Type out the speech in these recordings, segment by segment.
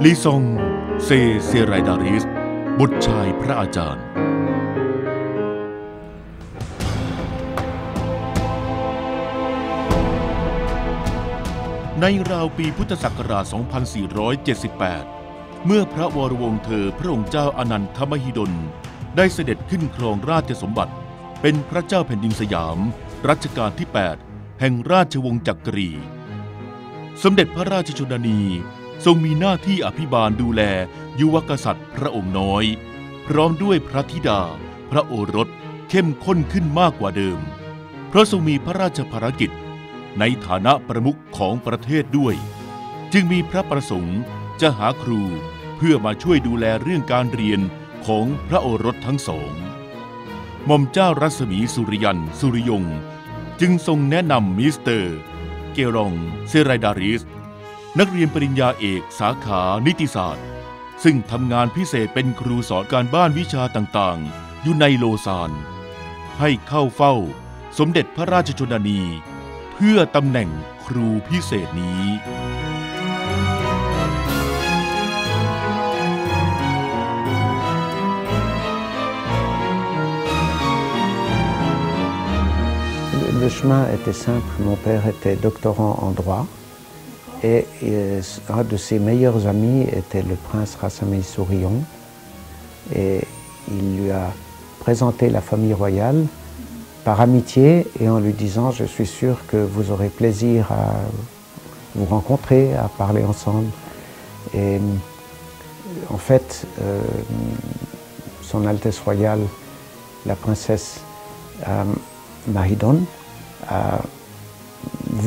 ลีซองเซไรดาริสบุตรชายพระอาจารย์ในราวปีพุทธศักราช 2478 เมื่อพระวรวงศ์เธอพระองค์เจ้าอนันทมหิดลได้เสด็จขึ้นครองราชสมบัติเป็นพระเจ้าแผ่นดินสยามรัชกาลที่ 8 แห่งราชวงศ์จักรีสมเด็จพระราชชนนีทรงมีหน้าที่อภิบาลดูแลยุวกษัตริย์พระองค์น้อยพร้อมด้วยพระธิดาพระโอรสเข้มข้นขึ้นมากกว่าเดิมเพราะทรงมีพระราชภารกิจในฐานะประมุขของประเทศด้วยจึงมีพระประสงค์จะหาครูเพื่อมาช่วยดูแลเรื่องการเรียนของพระโอรสทั้งสองหม่อมเจ้ารัศมีสุริยันสุริยงจึงทรงแนะนำมิสเตอร์เกลองเซไรดาริสนักเรียนปริญญาเอกสาขานิติศาสตร์ซึ่งทำงานพิเศษเป็นครูสอนการบ้านวิชาต่างๆอยู่ในโลซานให้เข้าเฝ้าสมเด็จพระราชชนนีเพื่อตำแหน่งครูพิเศษนี้ Le chemin était simple. Mon père était doctorant en droit et un de ses meilleurs amis était le prince Rassamé Sourion. Et il lui a présenté la famille royale par amitié et en lui disant « Je suis sûr que vous aurez plaisir à vous rencontrer, à parler ensemble. » Et en fait, Son Altesse royale, la princesse Mahidol, a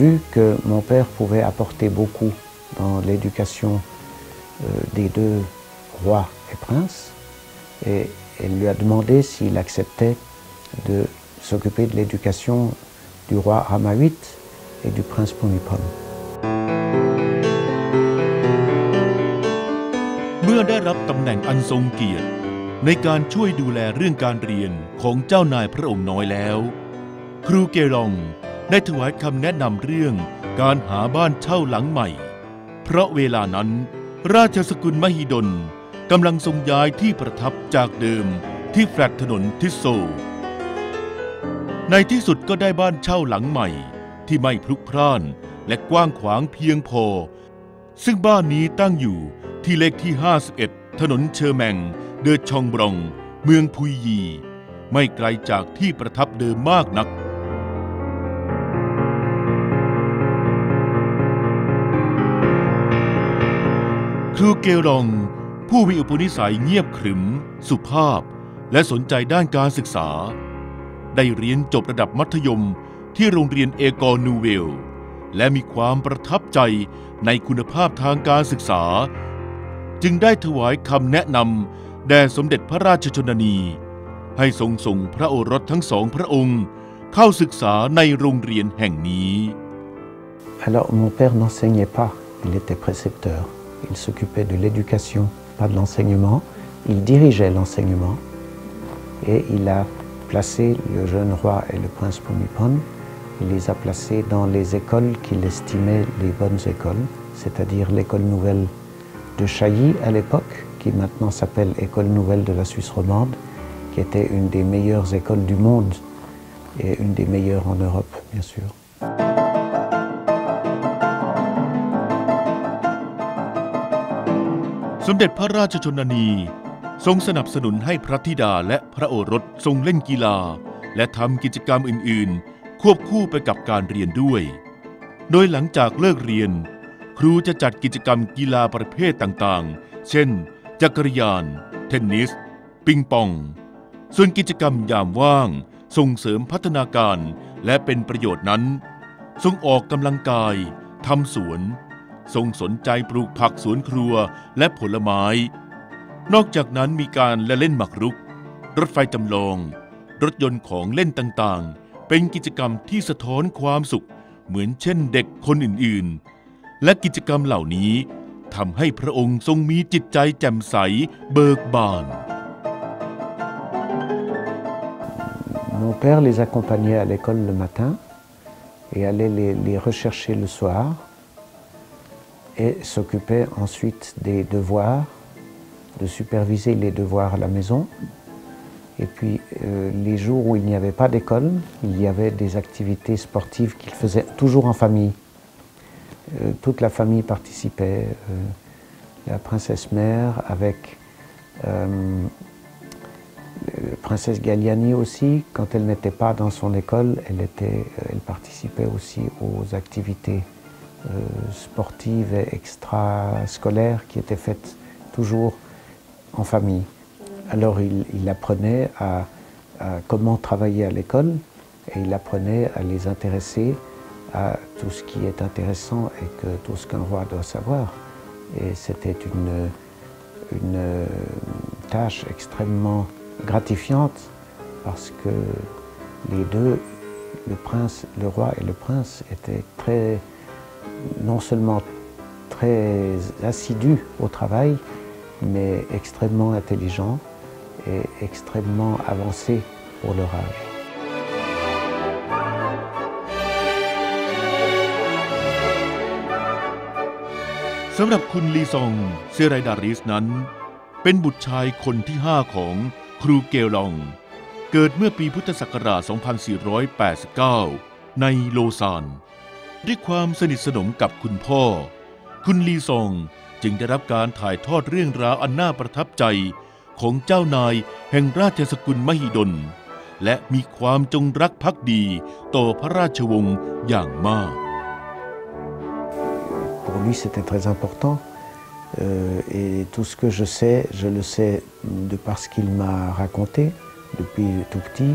vu que mon père pouvait apporter beaucoup dans l'éducation des deux rois et princes, et elle lui a demandé s'il acceptait de s'occuper de l'éducation du roi Rama VIII et du prince Bhumibol. เมื่อได้รับตำแหน่งอันทรงเกียรติในการช่วยดูแลเรื่องการเรียนของเจ้านายพระองค์น้อยแล้วครูเกลองได้ถวายคำแนะนำเรื่องการหาบ้านเช่าหลังใหม่เพราะเวลานั้นราชสกุลมหิดลกำลังทรงย้ายที่ประทับจากเดิมที่แฟลตถนนทิสโซในที่สุดก็ได้บ้านเช่าหลังใหม่ที่ไม่พลุกพล่านและกว้างขวางเพียงพอซึ่งบ้านนี้ตั้งอยู่ที่เลขที่ 51 ถนนเชอร์แมงเดอชองบรองเมืองพุยยีไม่ไกลจากที่ประทับเดิมมากนักครูเกลองผู้มีอุปนิสัยเงียบขรึมสุภาพและสนใจด้านการศึกษาได้เรียนจบระดับมัธยมที่โรงเรียนเอกอร์นูเวลและมีความประทับใจในคุณภาพทางการศึกษาจึงได้ถวายคำแนะนำแด่สมเด็จพระราชชนนีให้ทรงส่งพระโอรสทั้งสองพระองค์เข้าศึกษาในโรงเรียนแห่งนี้ Alors mon père n'enseignait pas, il était précepteur. Il s'occupait de l'éducation, pas de l'enseignement. Il dirigeait l'enseignement et il a placé le jeune roi et le prince Bhumibol. Il les a placés dans les écoles qu'il estimait les bonnes écoles, c'est-à-dire l'école nouvelle de Chailly à l'époque, qui maintenant s'appelle École nouvelle de la Suisse romande, qui était une des meilleures écoles du monde et une des meilleures en Europe, bien sûr. สมเด็จพระราชชนนีทรงสนับสนุนให้พระธิดาและพระโอรสทรงเล่นกีฬาและทำกิจกรรมอื่นๆควบคู่ไปกับการเรียนด้วยโดยหลังจากเลิกเรียนครูจะจัดกิจกรรมกีฬาประเภทต่างๆเช่นจักรยานเทนนิสปิงปองส่วนกิจกรรมยามว่างส่งเสริมพัฒนาการและเป็นประโยชน์นั้นทรงออกกำลังกายทำสวนทรงสนใจปลูกผักสวนครัวและผลไม้นอกจากนั้นมีการเล่นหมากรุกรถไฟจำลองรถยนต์ของเล่นต่างๆเป็นกิจกรรมที่สะท้อนความสุขเหมือนเช่นเด็กคนอื่นๆและกิจกรรมเหล่านี้ทำให้พระองค์ทรงมีจิตใจแจ่มใสเบิกบาน Mon père les accompagnait à l'école le matin et allait les rechercher le soir. et s'occupait ensuite des devoirs, de superviser les devoirs à la maison. Et puis les jours où il n'y avait pas d'école, il y avait des activités sportives qu'il faisait toujours en famille. Toute la famille participait, la princesse mère avec princesse Galliani aussi, quand elle n'était pas dans son école, elle participait aussi aux activités sportives et extrascolaires qui étaient faites toujours en famille. Alors il apprenait à comment travailler à l'école et il apprenait à les intéresser à tout ce qui est intéressant et que tout ce qu'un roi doit savoir. Et c'était une tâche extrêmement gratifiante parce que les deux, le roi et le prince, étaient non seulement très assidus au travail, mais extrêmement intelligents et extrêmement avancés pour leur âge. สำหรับคุณลีซองเซไรดาริสนั้นเป็นบุตรชายคนที่5ของครูเกลลองเกิดเมื่อปีพุทธศักราช 2489 ในโลซานด้วยความสนิทสนมกับคุณพ่อคุณลีซองจึงได้รับการถ่ายทอดเรื่องราวอันน่าประทับใจของเจ้านายแห่งราชสกุลมหิดลและมีความจงรักภักดีต่อพระราชวงศ์อย่างมาก Pour lui, c'était très important et tout ce que je sais, je le sais de par ce qu'il m'a raconté depuis tout petit,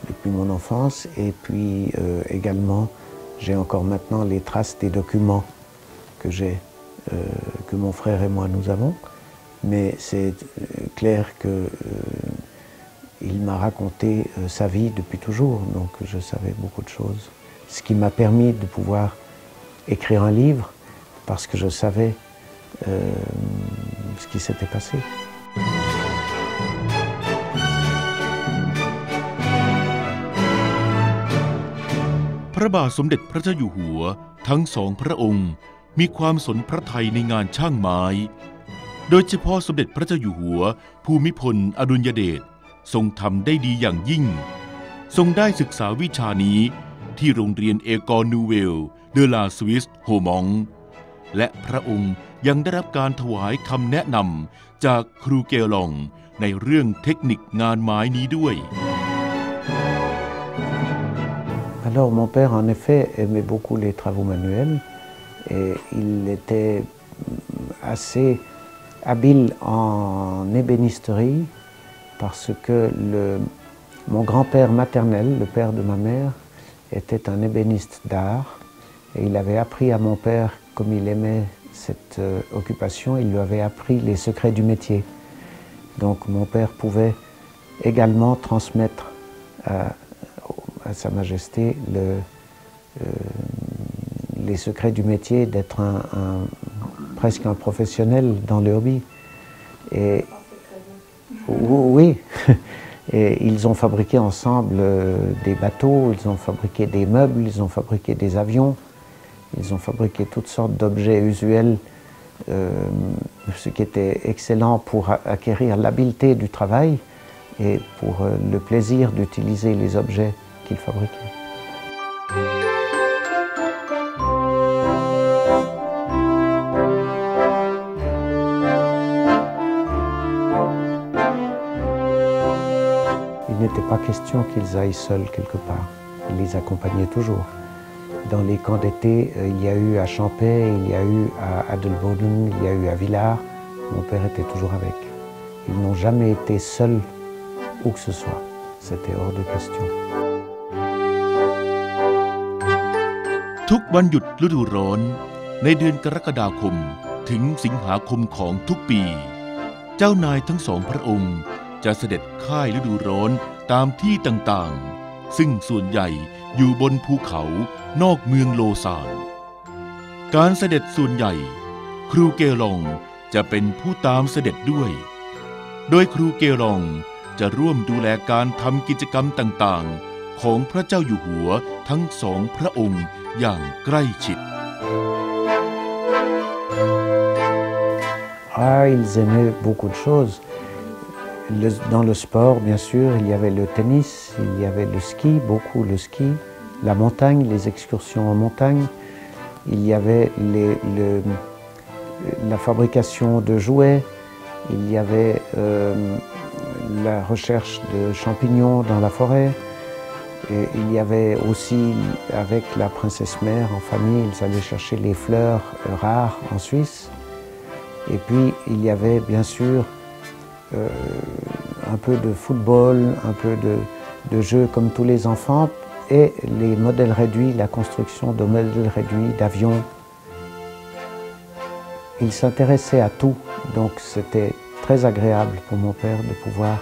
depuis mon enfance, et puis également, j'ai encore maintenant les traces des documents que mon frère et moi nous avons, mais c'est clair que il m'a raconté sa vie depuis toujours, donc je savais beaucoup de choses, ce qui m'a permis de pouvoir écrire un livre parce que je savais ce qui s'était passé. พระบาทสมเด็จพระเจ้าอยู่หัวทั้งสองพระองค์มีความสนพระทัยในงานช่างไม้โดยเฉพาะสมเด็จพระเจ้าอยู่หัวภูมิพลอดุลยเดชทรงทำได้ดีอย่างยิ่งทรงได้ศึกษาวิชานี้ที่โรงเรียนเอกอร์นูเวลเดลาสวิสโฮมองและพระองค์ยังได้รับการถวายคำแนะนำจากครูเกลลองในเรื่องเทคนิคงานไม้นี้ด้วย Alors mon père en effet aimait beaucoup les travaux manuels et il était assez habile en ébénisterie parce que mon grand-père maternel, le père de ma mère, était un ébéniste d'art et il avait appris à mon père, comme il aimait cette occupation, il lui avait appris les secrets du métier. Donc mon père pouvait également transmettre à Sa Majesté les secrets du métier d'être presque un professionnel dans le hobby. Et oui, et ils ont fabriqué ensemble des bateaux, ils ont fabriqué des meubles, ils ont fabriqué des avions, ils ont fabriqué toutes sortes d'objets usuels, ce qui était excellent pour acquérir l'habileté du travail et pour le plaisir d'utiliser les objets qu'il fabriquait. Il n'était pas question qu'ils aillent seuls quelque part. Il les accompagnait toujours. Dans les camps d'été, il y a eu à Champais, il y a eu à Adelboden, il y a eu à Villars. Mon père était toujours avec. Ils n'ont jamais été seuls où que ce soit. C'était hors de question. ทุกวันหยุดฤดูร้อนในเดือนกรกฎาคมถึงสิงหาคมของทุกปีเจ้านายทั้งสองพระองค์จะเสด็จค่ายฤดูร้อนตามที่ต่างๆซึ่งส่วนใหญ่อยู่บนภูเขานอกเมืองโลซานการเสด็จส่วนใหญ่ครูเกลลองจะเป็นผู้ตามเสด็จด้วยโดยครูเกลลองจะร่วมดูแลการทำกิจกรรมต่างๆของพระเจ้าอยู่หัวทั้งสองพระองค์อย่างใกล้ชิด Ah, ils aimaient beaucoup de choses. Dans le sport, bien sûr, il y avait le tennis, il y avait le ski, beaucoup le ski, la montagne, les excursions en montagne. Il y avait la fabrication de jouets, il y avait la recherche de champignons dans la forêt. Et il y avait aussi, avec la princesse mère en famille, ils allaient chercher les fleurs rares en Suisse. Et puis, il y avait bien sûr un peu de football, un peu de jeux comme tous les enfants, et les modèles réduits, la construction de modèles réduits d'avions. Il s'intéressait à tout, donc c'était très agréable pour mon père de pouvoir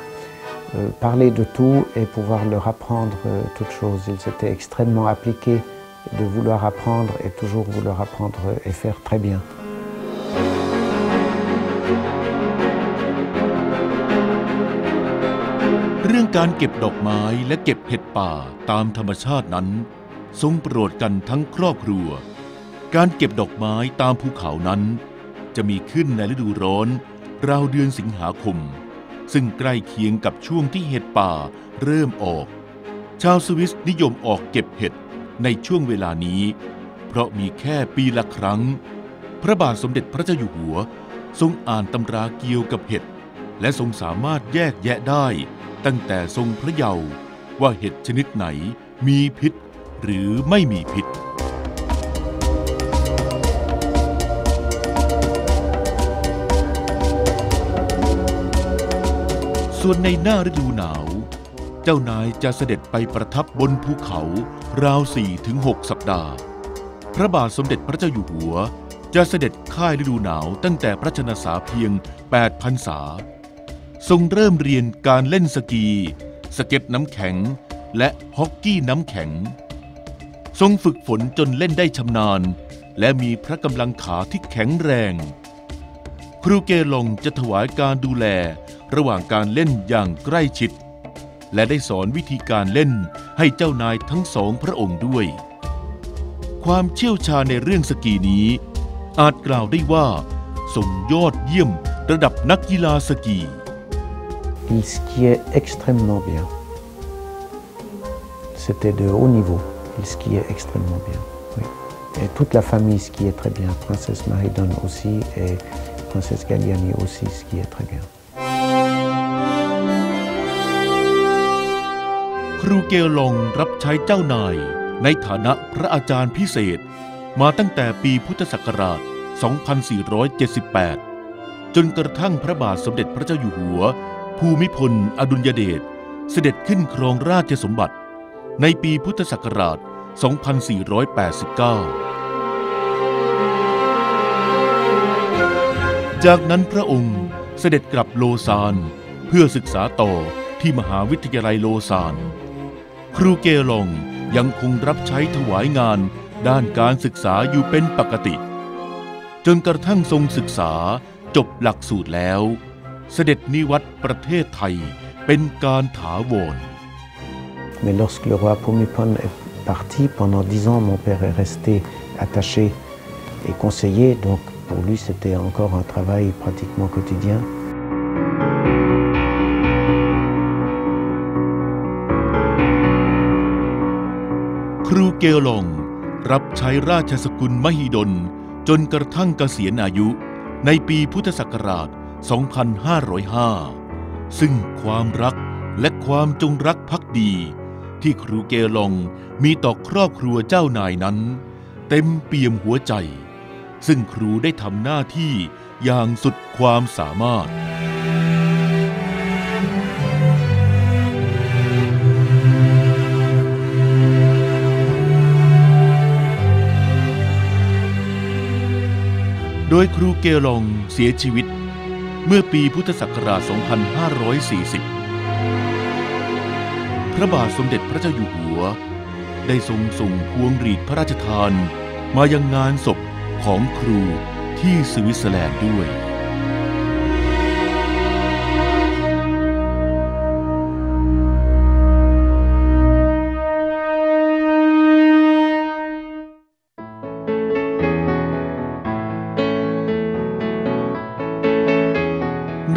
parler de tout et pouvoir leur apprendre toutes choses. Ils étaient extrêmement appliqués de vouloir apprendre et toujours vouloir apprendre et faire très bien.เรื่องการเก็บดอกไม้และเก็บเห็ดป่าตามธรรมชาตินั้นทรงโปรดกันทั้งครอบครัวการเก็บดอกไม้ตามภูเขานั้นจะมีขึ้นในฤดูร้อนราวเดือนสิงหาคมซึ่งใกล้เคียงกับช่วงที่เห็ดป่าเริ่มออกชาวสวิสนิยมออกเก็บเห็ดในช่วงเวลานี้เพราะมีแค่ปีละครั้งพระบาทสมเด็จพระเจ้าอยู่หัวทรงอ่านตำราเกี่ยวกับเห็ดและทรงสามารถแยกแยะได้ตั้งแต่ทรงพระเยาว์ว่าเห็ดชนิดไหนมีพิษหรือไม่มีพิษส่วนในหน้าฤดูหนาวเจ้านายจะเสด็จไปประทับบนภูเขาราว 4-6 สัปดาห์พระบาทสมเด็จพระเจ้าอยู่หัวจะเสด็จค่ายฤดูหนาวตั้งแต่พระชนษาเพียง 8 พรรษาทรงเริ่มเรียนการเล่นสกีสเก็ตน้ำแข็งและฮอกกี้น้ำแข็งทรงฝึกฝนจนเล่นได้ชำนาญและมีพระกำลังขาที่แข็งแรงครูเกลงจะถวายการดูแลระหว่างการเล่นอย่างใกล้ชิดและได้สอนวิธีการเล่นให้เจ้านายทั้งสองพระองค์ด้วยความเชี่ยวชาญในเรื่องสกีนี้อาจกล่าวได้ว่าทรงยอดเยี่ยมระดับนักกีฬาสกีIl skiait extrêmement bien. C'était de haut niveau. Il skiait extrêmement bien. Oui. Et toute la famille skiait très bien. Princesse Mahidol aussi et Princesse Galliani aussi skiait très bien. ครูเกลงรับใช้เจ้านายในฐานะพระอาจารย์พิเศษมาตั้งแต่ปีพุทธศักราช 2478 จนกระทั่งพระบาทสมเด็จพระเจ้าอยู่หัวภูมิพลอดุลยเดชเสด็จขึ้นครองราชสมบัติในปีพุทธศักราช 2489 จากนั้นพระองค์เสด็จกลับโลซานเพื่อศึกษาต่อที่มหาวิทยาลัยโลซานครูเกลงยังคงรับใช้ถวายงานด้านการศึกษาอยู่เป็นปกติจนกระทั่งทรงศึกษาจบหลักสูตรแล้วเสด็จนิวัตรประเทศไทยเป็นการถาวร Mais lorsque le roi Bhumibol est parti, pendant 10 ans, mon père est resté attaché et conseiller, donc pour lui c'était encore un travail pratiquement quotidien. ครูเกลงรับใช้ราชสกุลมหิดลจนกระทั่งเกษียณอายุในปีพุทธศักราช 2505 ซึ่งความรักและความจงรักภักดีที่ครูเกลงมีต่อครอบครัวเจ้านายนั้นเต็มเปี่ยมหัวใจซึ่งครูได้ทำหน้าที่อย่างสุดความสามารถโดยครูเกลงเสียชีวิตเมื่อปีพุทธศักราช 2540 พระบาทสมเด็จพระเจ้าอยู่หัวได้ทรงส่งพวงหรีดพระราชทานมายังงานศพของครูที่สวิตเซอร์แลนด์ด้วย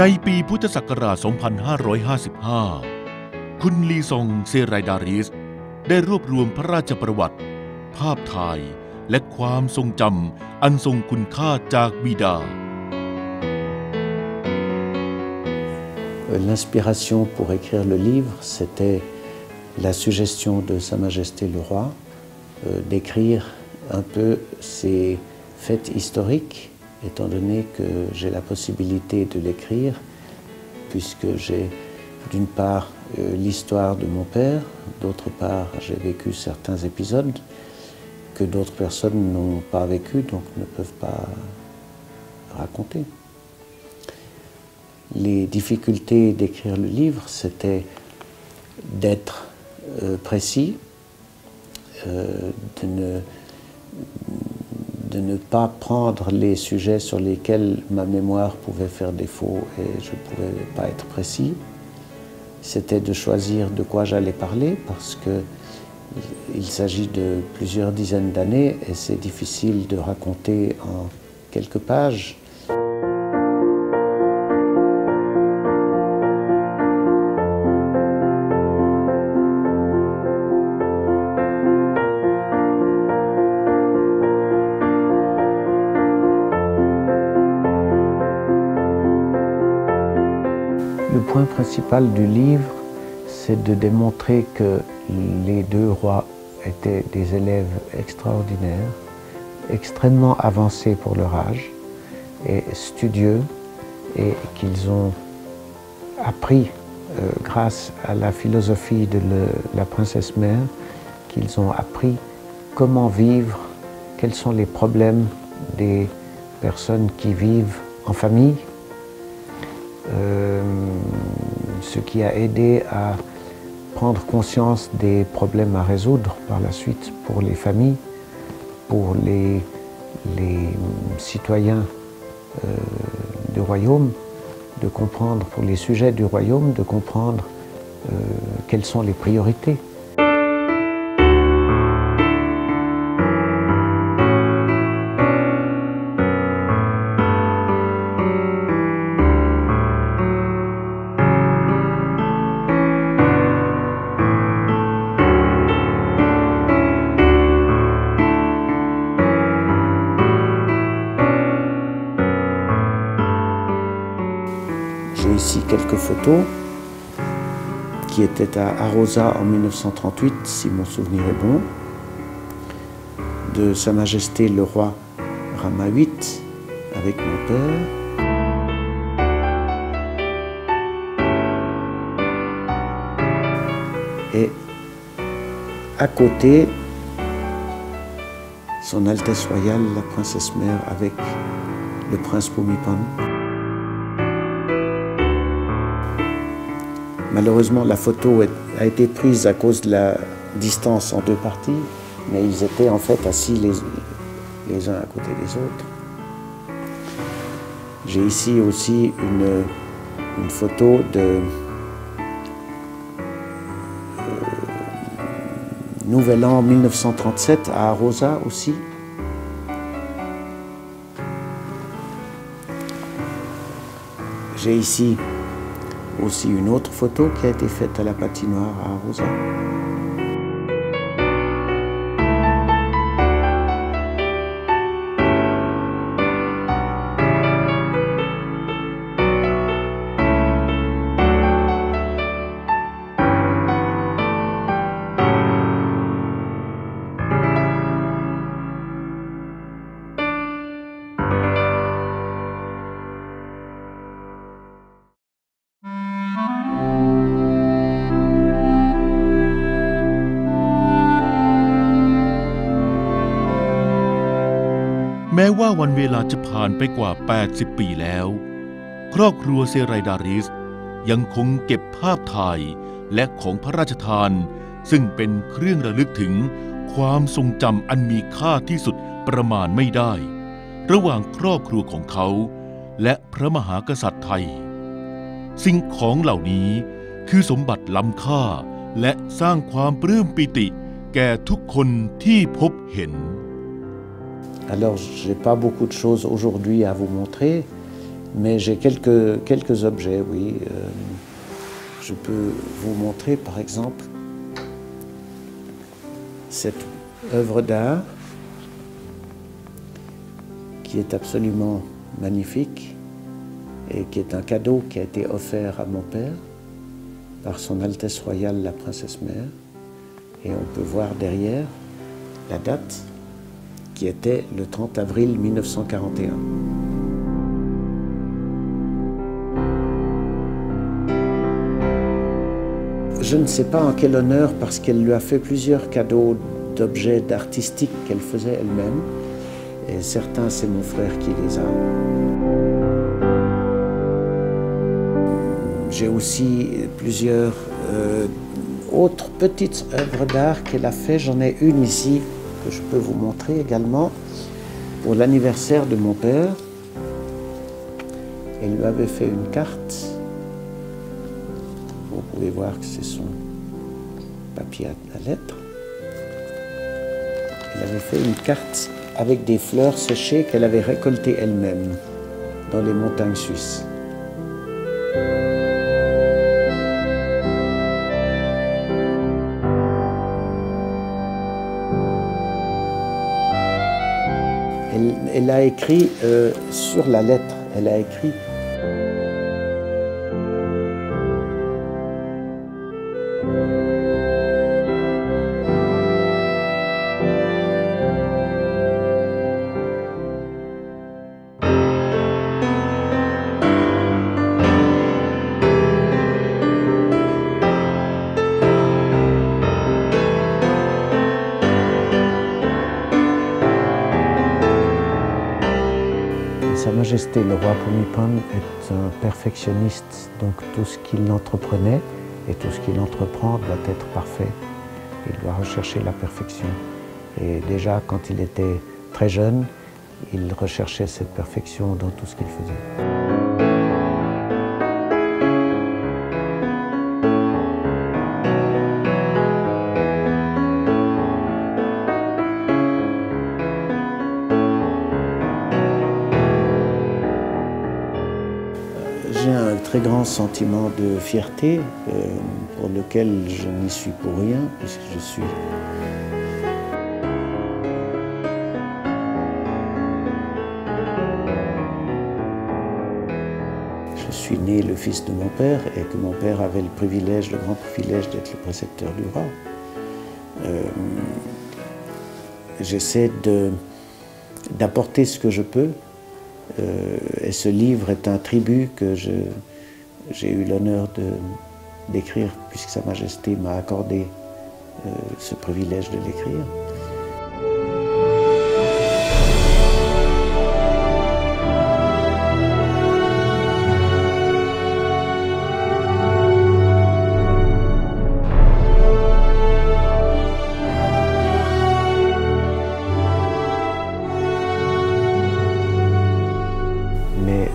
ในปีพุทธศักราช 2555 คุณลีซองเซไรดาริสได้รวบรวมพระราชประวัติภาพถ่ายและความทรงจำอันทรงคุณค่าจากบิดา L'inspiration pour écrire le livre, c'était la suggestion de Sa Majesté le Roi d'écrire un peu ces faits historiques, étant donné que j'ai la possibilité de l'écrire, puisque j'ai d'une part l'histoire de mon père, d'autre part j'ai vécu certains épisodes que d'autres personnes n'ont pas vécu, donc ne peuvent pas raconter. Les difficultés d'écrire le livre, c'était d'être précis, de ne pas prendre les sujets sur lesquels ma mémoire pouvait faire défaut et je ne pouvais pas être précis. C'était de choisir de quoi j'allais parler parce qu'il s'agit de plusieurs dizaines d'années et c'est difficile de raconter en quelques pages. Le point principal du livre, c'est de démontrer que les deux rois étaient des élèves extraordinaires, extrêmement avancés pour leur âge et studieux, et qu'ils ont appris, grâce à la philosophie de la princesse mère, qu'ils ont appris comment vivre, quels sont les problèmes des personnes qui vivent en famille, ce qui a aidé à prendre conscience des problèmes à résoudre par la suite pour les familles, pour les citoyens du royaume, de comprendre, pour les sujets du royaume, de comprendre quelles sont les priorités. J'ai ici quelques photos qui étaient à Arosa en 1938, si mon souvenir est bon, de Sa Majesté le Roi Rama VIII avec mon père. Et à côté, Son Altesse Royale, la Princesse Mère avec le Prince Bhumibol. Malheureusement, la photo a été prise à cause de la distance en deux parties, mais ils étaient en fait assis les uns à côté des autres. J'ai ici aussi une photo de Nouvel An 1937 à Arosa aussi. J'ai ici aussi une autre photo qui a été faite à la patinoire à Arosa.แม้ว่าวันเวลาจะผ่านไปกว่า 80 ปีแล้วครอบครัวเซไรดาริสยังคงเก็บภาพถ่ายและของพระราชทานซึ่งเป็นเครื่องระลึกถึงความทรงจำอันมีค่าที่สุดประมาณไม่ได้ระหว่างครอบครัวของเขาและพระมหากษัตริย์ไทยสิ่งของเหล่านี้คือสมบัติล้ำค่าและสร้างความปลื้มปิติแก่ทุกคนที่พบเห็น Alors, je n'ai pas beaucoup de choses aujourd'hui à vous montrer. Mais j'ai quelques objets, oui. Je peux vous montrer par exemple cette œuvre d'art qui est absolument magnifique et qui est un cadeau qui a été offert à mon père par son Altesse Royale la Princesse Mère. Et on peut voir derrière la date qui était le 30 avril 1941. Je ne sais pas en quel honneur, parce qu'elle lui a fait plusieurs cadeaux d'objets artistiques qu'elle faisait elle-même. Et certains, c'est mon frère qui les a. J'ai aussi plusieurs autres petites œuvres d'art qu'elle a fait. J'en ai une ici que je peux vous montrer également pour l'anniversaire de mon père. Elle lui avait fait une carte. Vous pouvez voir que c'est son papier à lettres. Elle avait fait une carte avec des fleurs séchées qu'elle avait récoltées elle-même dans les montagnes suisses. Elle a écrit sur la lettre, elle a écrit Sa Majesté le roi Bhumibol est un perfectionniste, donc tout ce qu'il entreprenait et tout ce qu'il entreprend doit être parfait. Il doit rechercher la perfection. Et déjà, quand il était très jeune, il recherchait cette perfection dans tout ce qu'il faisait. J'ai un très grand sentiment de fierté pour lequel je n'y suis pour rien, puisque je suis né le fils de mon père et que mon père avait le grand privilège d'être le précepteur du roi. J'essaie d'apporter ce que je peux. Et ce livre est un tribut que j'ai eu l'honneur d'écrire, puisque Sa Majesté m'a accordé ce privilège de l'écrire. Mais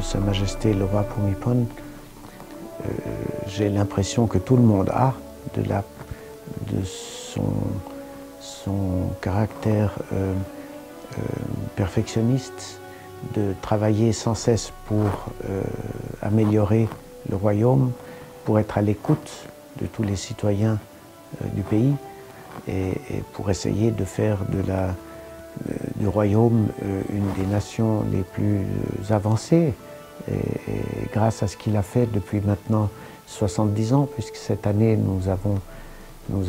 Sa Majesté le roi Bhumibol, j'ai l'impression que tout le monde a de son caractère perfectionniste, de travailler sans cesse pour améliorer le royaume, pour être à l'écoute de tous les citoyens du pays et pour essayer de faire du royaume une des nations les plus avancées. Et grâce à ce qu'il a fait depuis maintenant 70 ans, puisque cette année nous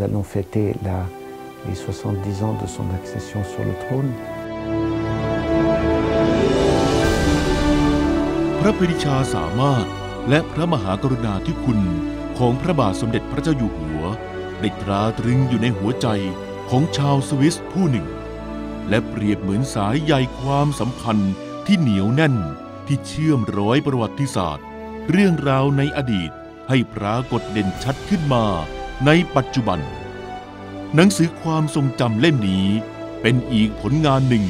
allons fêter les 70 ans de son accession sur le trône. พระปรีชาสามารถและพระมหากรุณาธิคุณของพระบาทสมเด็จพระเจ้าอยู่หัวได้ตราตรึงอยู่ในหัวใจของชาวสวิสผู้หนึ่งและเปรียบเหมือนสายใยความสัมพันธ์ที่เหนียวแน่นที่เชื่อมร้อยประวัติศาสตร์เรื่องราวในอดีตให้ปรากฏเด่นชัดขึ้นมาในปัจจุบันหนังสือความทรงจำเล่มนี้เป็นอีกผลงานหนึ่ง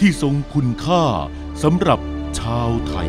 ที่ทรงคุณค่าสำหรับชาวไทย